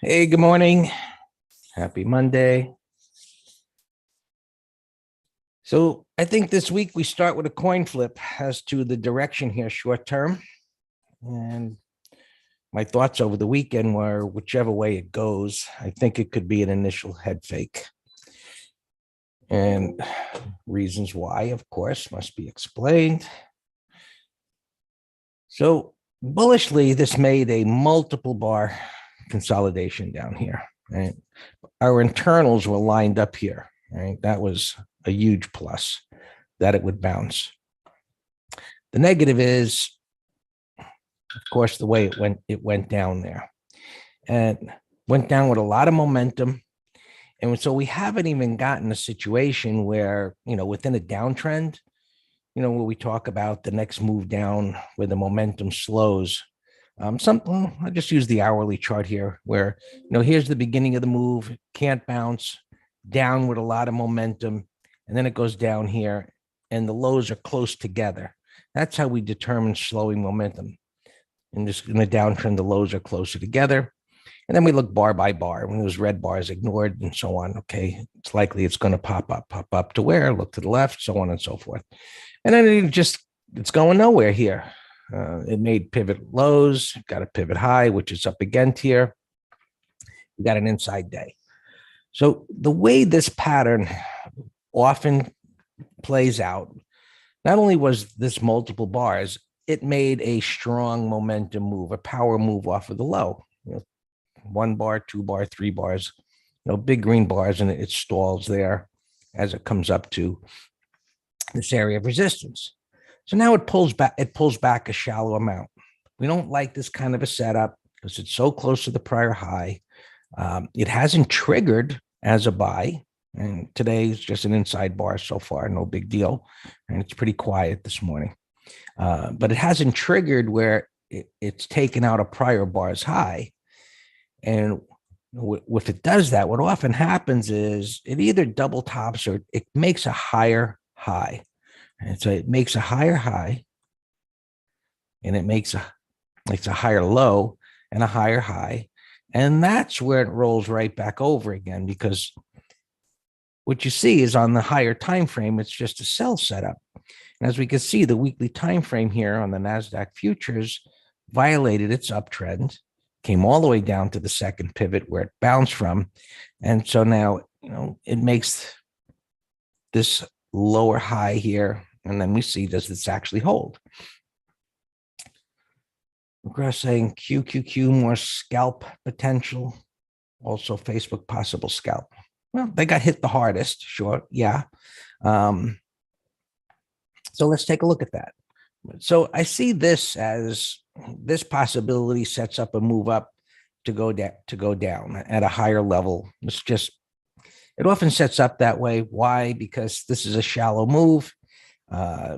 Hey, good morning. Happy Monday. So I think this week we start with a coin flip as to the direction here short term. And my thoughts over the weekend were whichever way it goes, I think it could be an initial head fake. And reasons why, of course, must be explained. So bullishly, this made a multiple bar consolidation down here. Right? Our internals were lined up here. Right? That was a huge plus that it would bounce. The negative is, of course, the way it went down there, and went down with a lot of momentum. And so we haven't even gotten a situation where, within a downtrend, where we talk about the next move down where the momentum slows. I just use the hourly chart here where, here's the beginning of the move, can't bounce down with a lot of momentum. And then it goes down here and the lows are close together. That's how we determine slowing momentum. In the downtrend, the lows are closer together. And then we look bar by bar. When those red bars ignored and so on, okay, it's likely it's going to pop up to where? Look to the left, so on and so forth. And then it's going nowhere here. It made pivot lows, got a pivot high, which is up against here. We got an inside day. So the way this pattern often plays out, not only was this multiple bars, it made a strong momentum move, a power move off of the low. 1 bar, 2 bar, 3 bars, big green bars, and it stalls there as it comes up to this area of resistance. So now it pulls back a shallow amount. We don't like this kind of a setup because it's so close to the prior high. It hasn't triggered as a buy. And today is just an inside bar so far, no big deal. And it's pretty quiet this morning. But it hasn't triggered where it's taken out a prior bar's high. And if it does that, what often happens is it either double tops or it makes a higher high. And so it makes a higher high and it makes a higher low and a higher high. And that's where it rolls right back over again, because what you see is on the higher time frame, it's just a sell setup. And as we can see, the weekly time frame here on the NASDAQ futures violated its uptrend, came all the way down to the second pivot where it bounced from. And so now, it makes this lower high here. And then we see, does this actually hold? McGrath saying QQQ, more scalp potential. Also Facebook, possible scalp. Well, they got hit the hardest, sure. Yeah. So let's take a look at that. So I see this as this possibility sets up a move up to go down at a higher level. It often sets up that way. Why? Because this is a shallow move.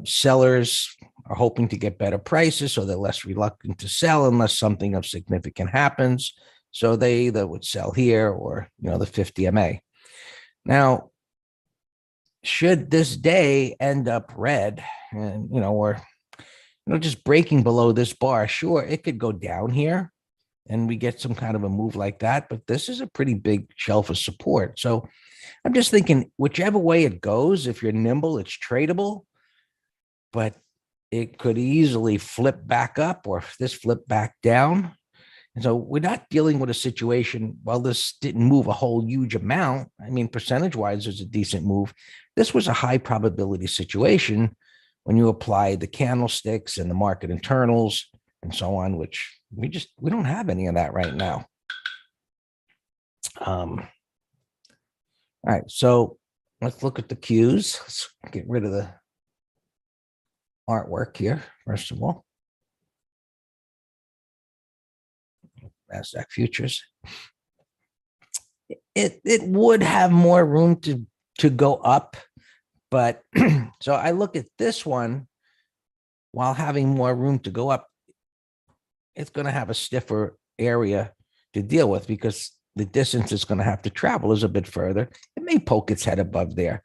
Sellers are hoping to get better prices, so they're less reluctant to sell unless something of significant happens. So they either would sell here or, the 50 MA. Now, should this day end up red and, or, just breaking below this bar, sure, it could go down here and we get some kind of a move like that. But this is a pretty big shelf of support. So I'm just thinking, whichever way it goes, if you're nimble, it's tradable, but it could easily flip back up or this flip back down. And so we're not dealing with a situation, well, this didn't move a whole huge amount. I mean, percentage-wise, there's a decent move. This was a high probability situation when you apply the candlesticks and the market internals and so on, which we don't have any of that right now. All right, so let's look at the cues. Let's get rid of the artwork here, first of all. NASDAQ futures. It would have more room to go up, but so I look at this one while having more room to go up. It's going to have a stiffer area to deal with because the distance it's going to have to travel is a bit further. It may poke its head above there.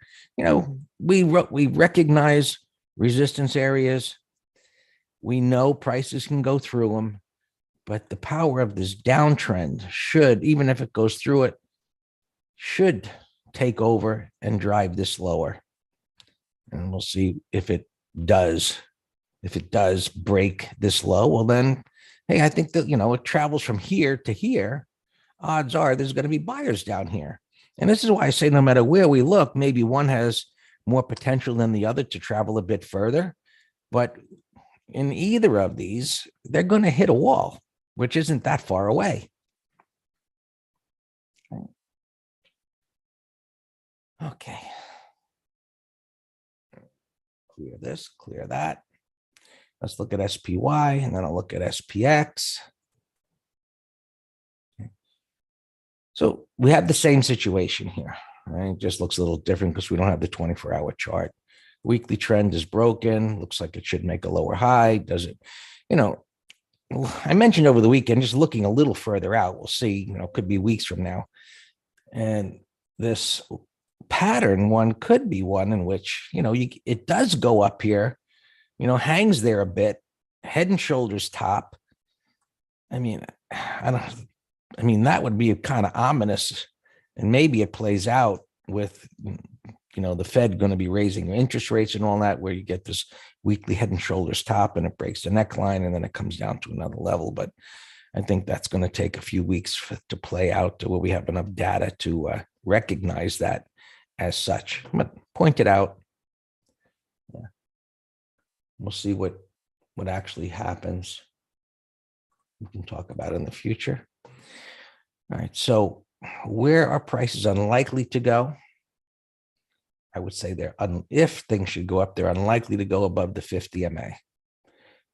We recognize resistance areas. We know prices can go through them. but the power of this downtrend should, even if it goes through it, should take over and drive this lower. And we'll see if it does. If it does break this low, well then, hey, I think that, it travels from here to here. Odds are there's going to be buyers down here. And this is why I say no matter where we look, maybe one has more potential than the other to travel a bit further. But in either of these, they're going to hit a wall, which isn't that far away. Okay. Clear this, clear that. Let's look at SPY, and then I'll look at SPX. So we have the same situation here, right? It just looks a little different because we don't have the 24-hour chart. Weekly trend is broken. Looks like it should make a lower high. Does it? I mentioned over the weekend, just looking a little further out, we'll see, could be weeks from now. And this pattern one could be one in which, it does go up here, hangs there a bit, head and shoulders top. That would be kind of ominous, and maybe it plays out with, the Fed going to be raising interest rates and all that, where you get this weekly head and shoulders top and it breaks the neckline and then it comes down to another level. But I think that's going to take a few weeks to play out to where we have enough data to recognize that as such. But point it out. Yeah. We'll see what actually happens. We can talk about it in the future. All right, so where are prices unlikely to go? I would say if things should go up, they're unlikely to go above the 50 MA.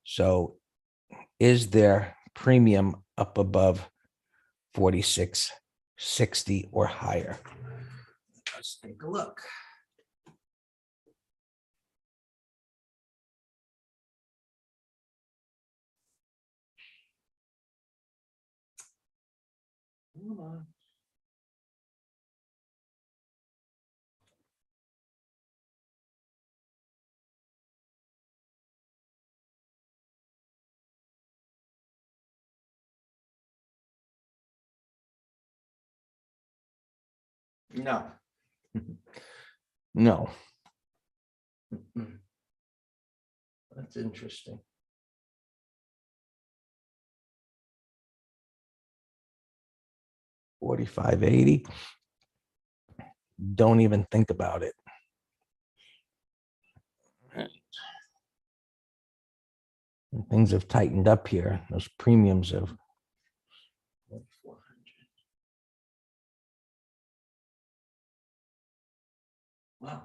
So is there premium up above 46.60 or higher? Let's take a look. Come on. No. No. That's interesting. $45.80. Don't even think about it. And things have tightened up here. Those premiums have. Wow.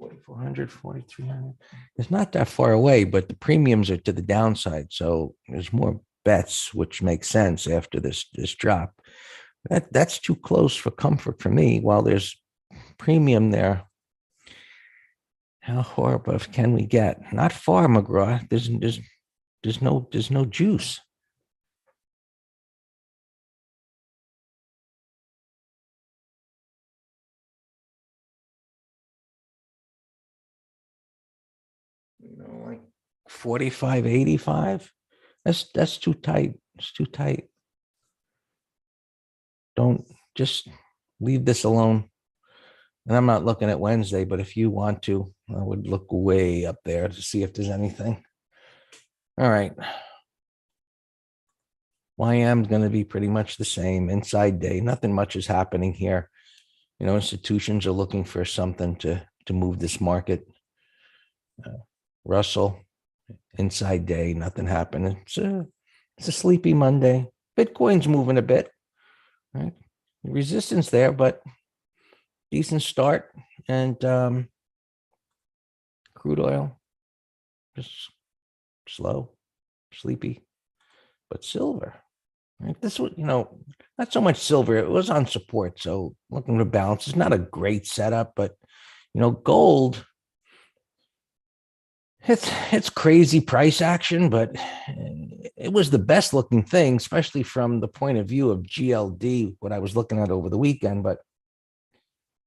$4,400, $4,300. It's not that far away, but the premiums are to the downside. So there's more bets, which makes sense after this drop. That's too close for comfort for me. While there's premium there, how far above can we get? Not far, McGraw. There's no juice. Like 45.85. That's too tight. It's too tight. Don't, just leave this alone. And I'm not looking at Wednesday, but if you want to, I would look way up there to see if there's anything. All right. YM is going to be pretty much the same inside day. Nothing much is happening here. Institutions are looking for something to move this market. Russell, inside day, nothing happened. It's a sleepy Monday. Bitcoin's moving a bit. Right? Resistance there, but decent start. And crude oil, just slow, sleepy. But silver, right? This was, not so much silver. It was on support. So looking to balance, it's not a great setup, but gold, it's crazy price action, but it was the best looking thing, especially from the point of view of GLD, what I was looking at over the weekend. But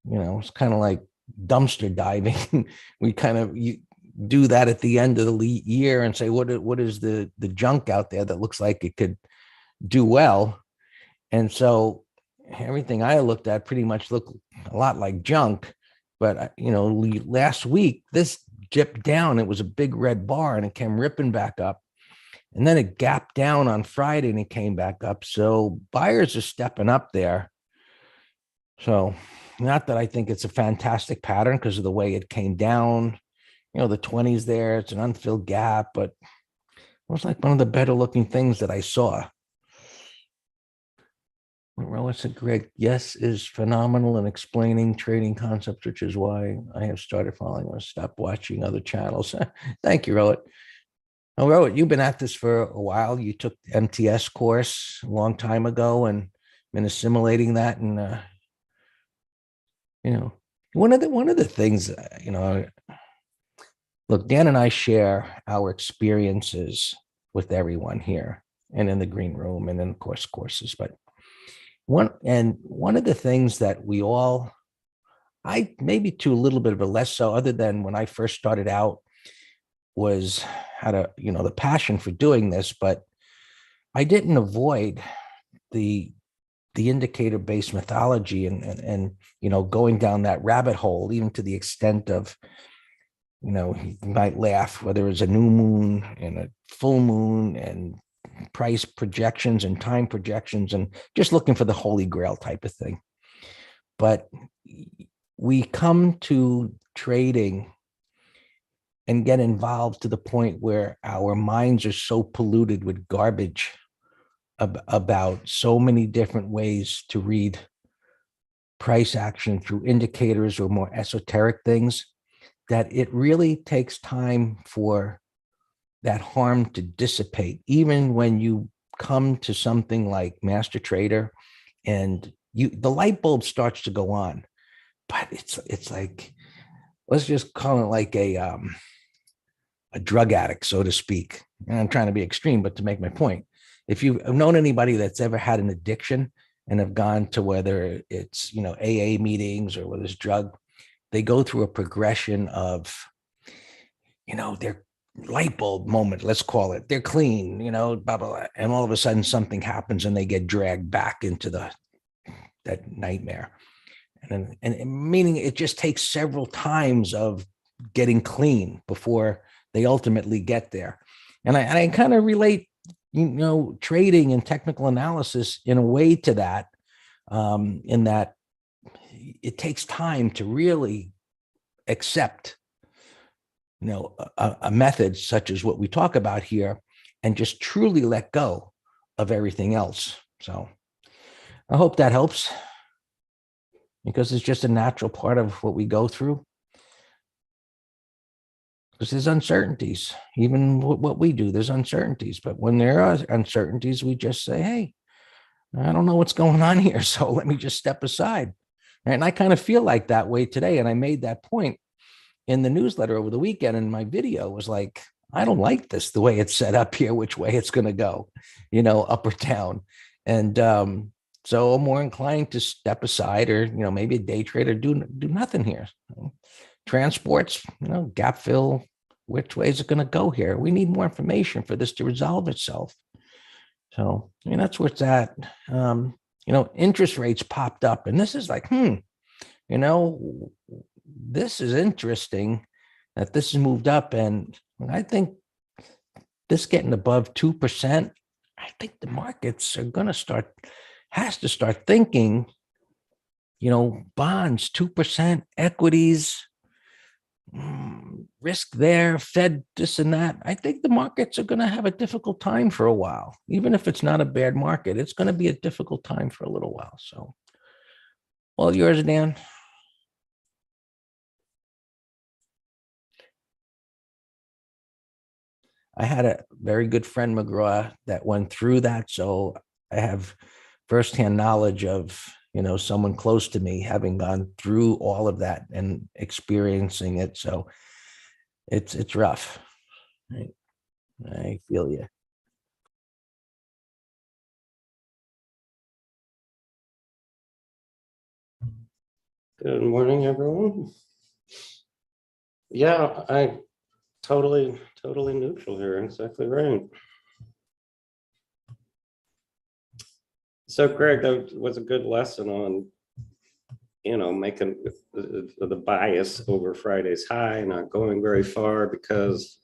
It's kind of like dumpster diving. We kind of do that at the end of the year and say, what is the junk out there that looks like it could do well? And so everything I looked at pretty much looked a lot like junk. But, last week, this dipped down. It was a big red bar and it came ripping back up. And then it gapped down on Friday and it came back up. So buyers are stepping up there. So not that I think it's a fantastic pattern because of the way it came down. The 20s there, it's an unfilled gap, but it was like one of the better looking things that I saw. Rowan said, Greg, yes, is phenomenal in explaining trading concepts, which is why I have started following or stopped watching other channels. Thank you, Rowan. Oh, Rowan, you've been at this for a while. You took the MTS course a long time ago and been assimilating that. And, one of the things, look, Dan and I share our experiences with everyone here and in the green room and in courses. But one of the things that we all, I maybe to a little bit of a less so, other than when I first started out, was had the passion for doing this, but I didn't avoid the indicator-based methodology and going down that rabbit hole, even to the extent of, you might laugh, whether it's a new moon and a full moon and price projections and time projections and just looking for the holy grail type of thing. But we come to trading and get involved to the point where our minds are so polluted with garbage about so many different ways to read price action through indicators or more esoteric things, that it really takes time for that harm to dissipate. Even when you come to something like Master Trader and the light bulb starts to go on, but it's like, let's just call it like a drug addict, so to speak. And I'm trying to be extreme, but to make my point, if you've known anybody that's ever had an addiction and have gone to whether it's, AA meetings or whether it's drug, they go through a progression of, their light bulb moment, let's call it. They're clean, blah, blah, blah. And all of a sudden something happens and they get dragged back into that nightmare. And meaning it just takes several times of getting clean before they ultimately get there. And I kind of relate, trading and technical analysis in a way to that, in that it takes time to really accept, a method such as what we talk about here and just truly let go of everything else. So I hope that helps, because it's just a natural part of what we go through. Because there's uncertainties, even what we do, there's uncertainties. But when there are uncertainties, we just say, hey, I don't know what's going on here. So let me just step aside. And I kind of feel like that way today. And I made that point in the newsletter over the weekend. And my video was like, I don't like this, the way it's set up here, which way it's going to go, up or down. And so I'm more inclined to step aside, or, maybe a day trader, do nothing here. Transports, gap fill, which way is it going to go here? We need more information for this to resolve itself. So, that's where it's at. Interest rates popped up, and this is like, this is interesting that this has moved up. And I think this getting above 2%, I think the markets are going to has to start thinking, bonds, 2%, equities, risk there, Fed, this and that. I think the markets are going to have a difficult time for a while. Even if it's not a bad market, it's going to be a difficult time for a little while. So, all yours, Dan. I had a very good friend, McGraw, that went through that. So I have firsthand knowledge of, someone close to me having gone through all of that and experiencing it. So it's rough. Right? I feel you. Good morning, everyone. Yeah, I totally neutral here. Exactly right. So, Greg, that was a good lesson on, making the bias over Friday's high, not going very far because,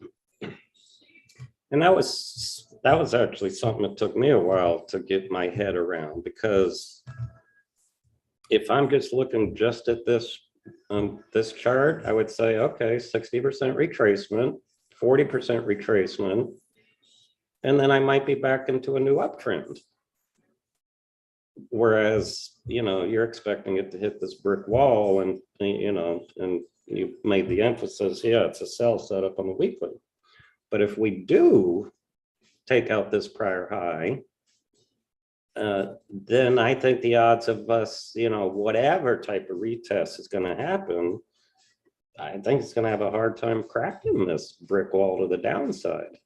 and that was actually something that took me a while to get my head around, because if I'm just looking just at this chart, I would say, okay, 60% retracement, 40% retracement, and then I might be back into a new uptrend. Whereas, you're expecting it to hit this brick wall, and you made the emphasis, yeah, it's a sell setup on the weekly. But if we do take out this prior high, then I think the odds of us, whatever type of retest is going to happen, I think it's going to have a hard time cracking this brick wall to the downside.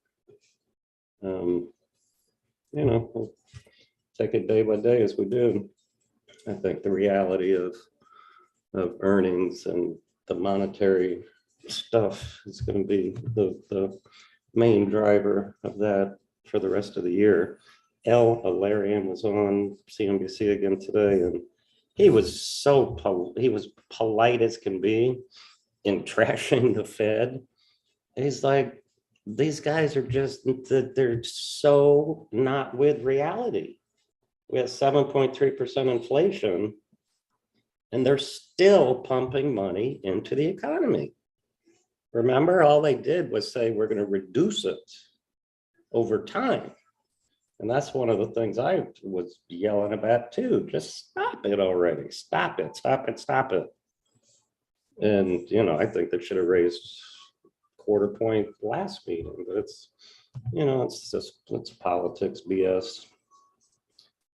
We'll take it day by day as we do. I think the reality of earnings and the monetary stuff is going to be the main driver of that for the rest of the year. Al Alarian was on CNBC again today, and he was he was polite as can be in trashing the Fed. He's like, these guys are just, they're so not with reality. We have 7.3% inflation, and they're still pumping money into the economy. Remember, all they did was say, we're going to reduce it over time. And that's one of the things I was yelling about too. Just stop it already. Stop it, stop it, stop it. And, I think they should have raised quarter point last meeting, but it's politics BS.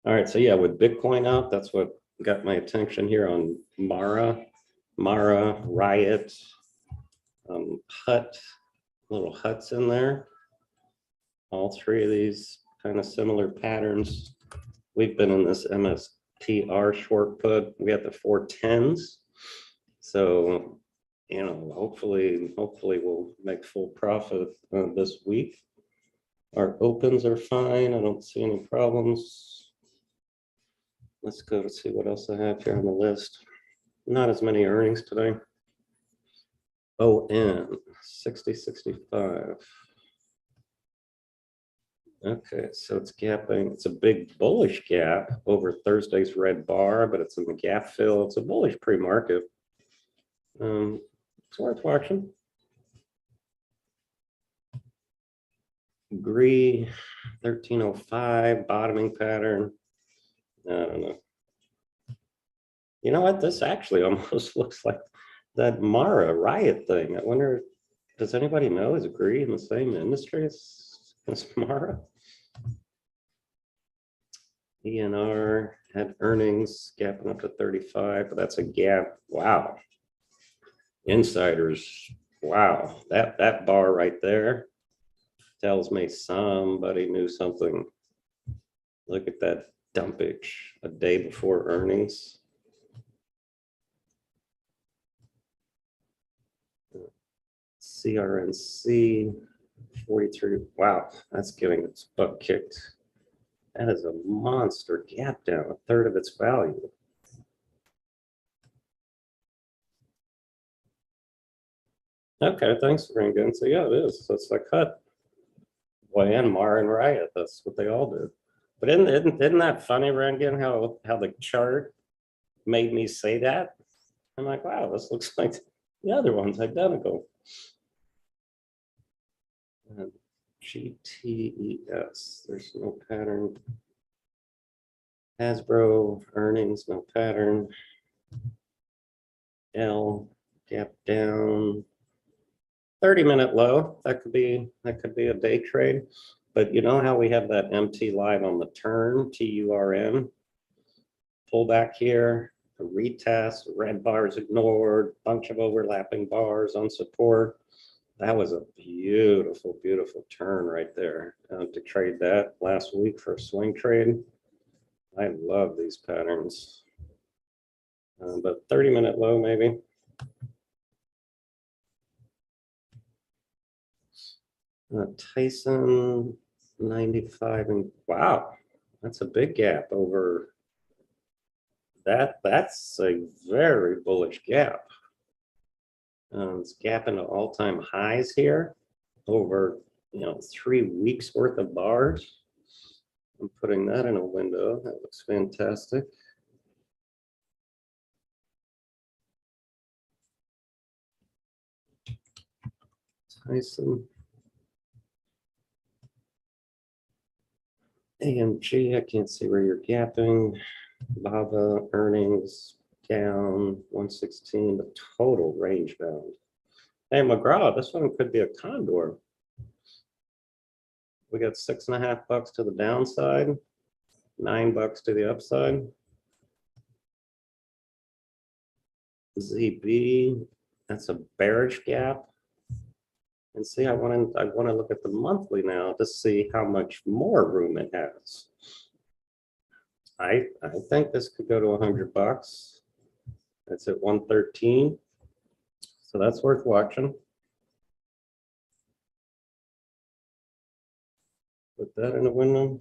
All right, so yeah, with Bitcoin out, that's what got my attention here on Mara, Riot, Hut, little Huts in there. All three of these kind of similar patterns. We've been in this MSTR short put. We had the 410s. So, hopefully we'll make full profit this week. Our opens are fine. I don't see any problems. Let's go to see what else I have here on the list. Not as many earnings today. ON 6065. Okay, so it's gapping. It's a big bullish gap over Thursday's red bar, but it's in the gap fill. It's a bullish pre-market. It's worth watching. Agree 1305 bottoming pattern. I don't know. You know what? This actually almost looks like that Mara Riot thing. I wonder, does anybody know? Is Agree in the same industry as Mara? ENR had earnings gapping up to 35, but that's a gap. Wow. Insiders. Wow. That bar right there tells me somebody knew something. Look at that dumpage a day before earnings. CRNC 43. Wow, that's getting its butt kicked. That is a monster gap down, a third of its value. Okay, thanks, Rangan. So yeah, it is. So it's like Hut, Boy, and Mar and Riot. That's what they all did. But isn't that funny, Rangan? How the chart made me say that? I'm like, wow, this looks like the other one's identical. And GTES, there's no pattern. Hasbro earnings, no pattern. L gap down. 30-minute low. That could be a day trade. But you know how we have that MT line on the turn, TURN? Pull back here, a retest, red bars ignored, bunch of overlapping bars on support. That was a beautiful, beautiful turn right there to trade that last week for a swing trade. I love these patterns. But 30-minute low maybe. Tyson 95, and wow, that's a big gap over that. That's a very bullish gap. It's gapping to all-time highs here over 3 weeks worth of bars. I'm putting that in a window. That looks fantastic. Tyson. AMG, I can't see where you're gapping. Bava earnings down 116, but total range bound. Hey, McGraw, this one could be a condor. We got $6.50 to the downside, $9 to the upside. ZB, that's a bearish gap. And see, I want to look at the monthly now to see how much more room it has. I think this could go to $100. That's at 113. So that's worth watching. Put that in a window.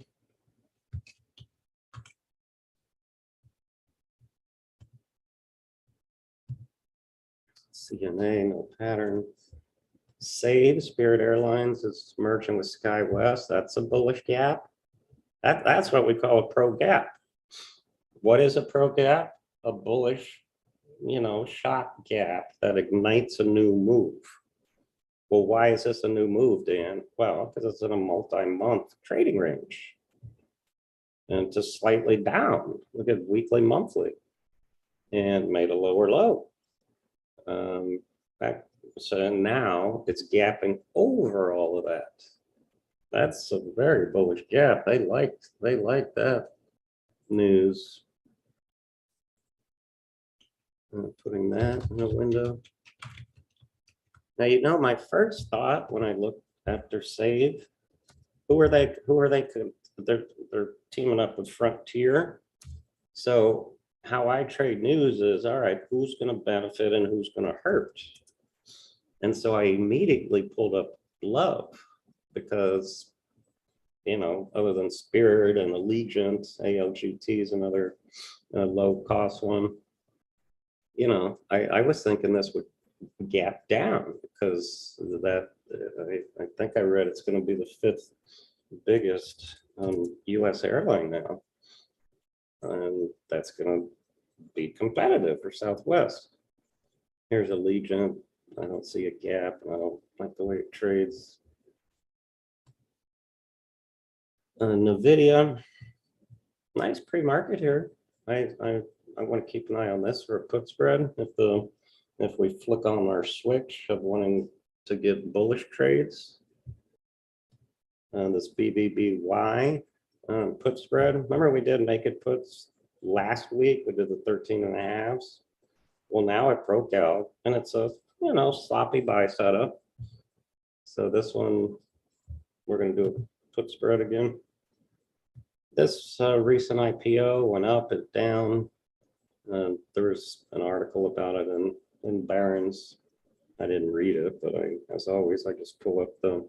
CNA, no pattern. Save, Spirit Airlines is merging with SkyWest. That's a bullish gap. That's what we call a pro gap. What is a pro gap? A bullish, shot gap that ignites a new move. Well, why is this a new move, Dan? Well, because it's in a multi-month trading range. And it's just slightly down. Look at weekly, monthly. And made a lower low. So now it's gapping over all of that. That's a very bullish gap. They like that news. I'm putting that in the window. Now, my first thought when I looked after Save, who are they? They're teaming up with Frontier. So how I trade news is, all right, who's going to benefit and who's going to hurt? And so I immediately pulled up Love because, other than Spirit and Allegiant, ALGT is another low cost one. I was thinking this would gap down because of that. I think I read it's going to be the 5th biggest U.S. airline now. And that's going to be competitive for Southwest. Here's Allegiant. I don't see a gap. I don't like the way it trades. NVIDIA, nice pre-market here. I want to keep an eye on this for a put spread. If we flick on our switch of wanting to get bullish trades, this BBBY put spread. Remember we did naked puts last week. We did the 13.5s. Well, now it broke out and it's a sloppy buy setup. So this one, we're going to do a put spread again. This recent IPO went up and down. There's an article about it in Barron's. I didn't read it, but as always, I just pull up the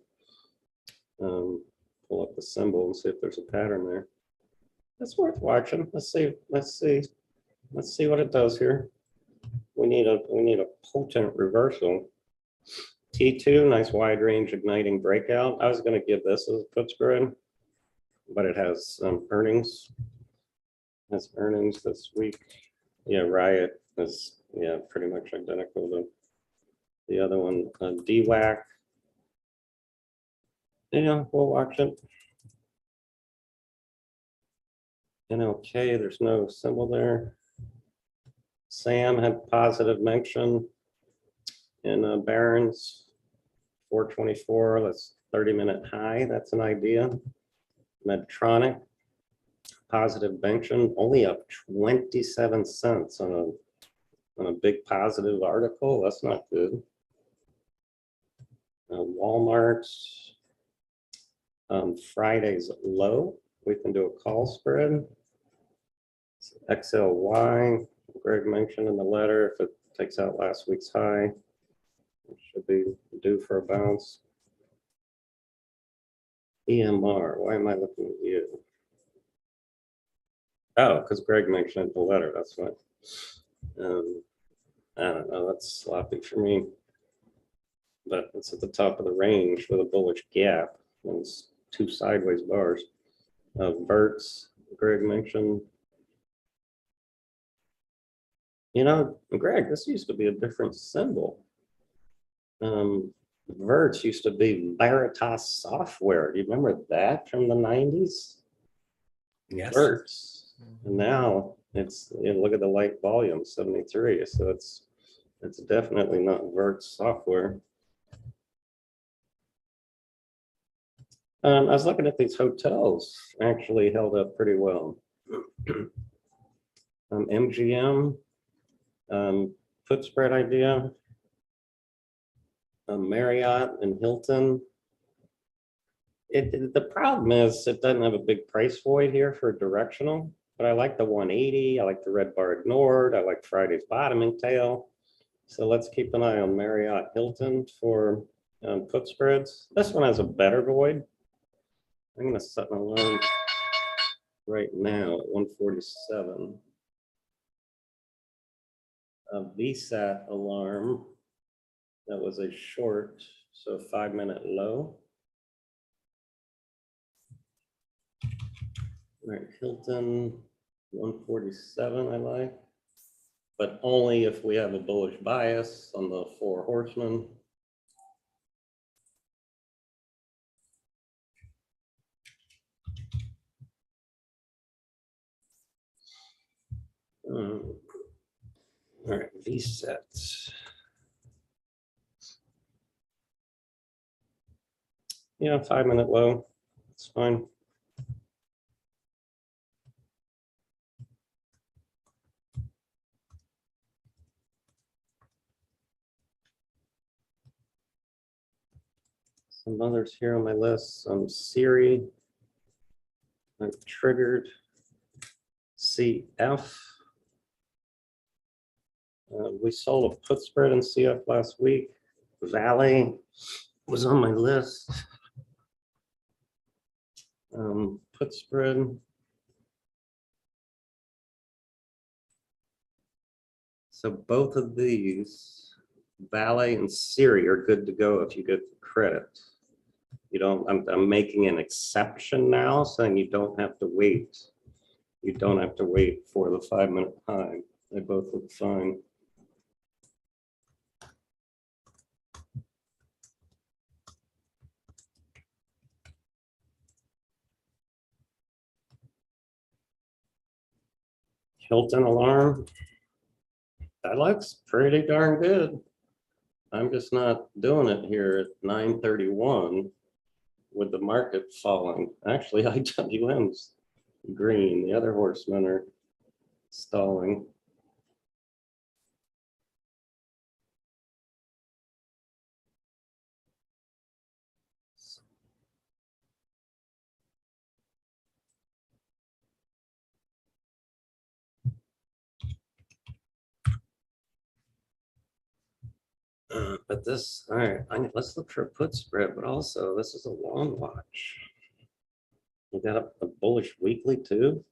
symbol and see if there's a pattern there. That's worth watching. Let's see what it does here. We need a potent reversal. T2, nice wide range igniting breakout. I was going to give this as a put spread, but it has earnings. It has earnings this week. Yeah, Riot is pretty much identical to the other one. DWAC. Yeah, we'll watch it. NLK, there's no symbol there. Sam had positive mention in Barron's 424. That's 30-minute high. That's an idea. Medtronic, positive mention, only up 27 cents on a big positive article. That's not good. Walmart, Friday's low. We can do a call spread. XLY, Greg mentioned in the letter, if it takes out last week's high, it should be due for a bounce. EMR, why am I looking at you? Oh, because Greg mentioned it in the letter, that's what. I don't know, that's sloppy for me. But it's at the top of the range with a bullish gap. And it's 2 sideways bars. Verts, Greg mentioned. You know, Greg, this used to be a different symbol. Verts used to be Veritas Software. Do you remember that from the 90s? Yes. Verts. And now it's, you know, look at the light volume, 73. So it's definitely not Verts Software. I was looking at these hotels, actually held up pretty well. MGM, put spread idea, Marriott and Hilton. The problem is it doesn't have a big price void here for directional, but I like the 180. I like the red bar ignored. I like Friday's bottoming tail. So let's keep an eye on Marriott Hilton for put spreads. This one has a better void. I'm going to set my line right now at 147. A VSAT alarm. That was a short, so 5-minute low. All right, Hilton 147 I like, but only if we have a bullish bias on the 4 horsemen. All right, VSAT. Yeah, 5-minute low. It's fine. Some others here on my list. Siri. I've triggered CF. We sold a put spread in CF last week. Valley was on my list. Put spread. So both of these, Valley and Siri, are good to go if you get the credit. You don't, I'm making an exception now, saying you don't have to wait. You don't have to wait for the 5-minute high. They both look fine. Hilton alarm. That looks pretty darn good. I'm just not doing it here at 9:31 with the market falling. Actually, IWM's green. The other horsemen are stalling. But this, all right, let's look for a put spread, but also this is a long watch. We got a bullish weekly too.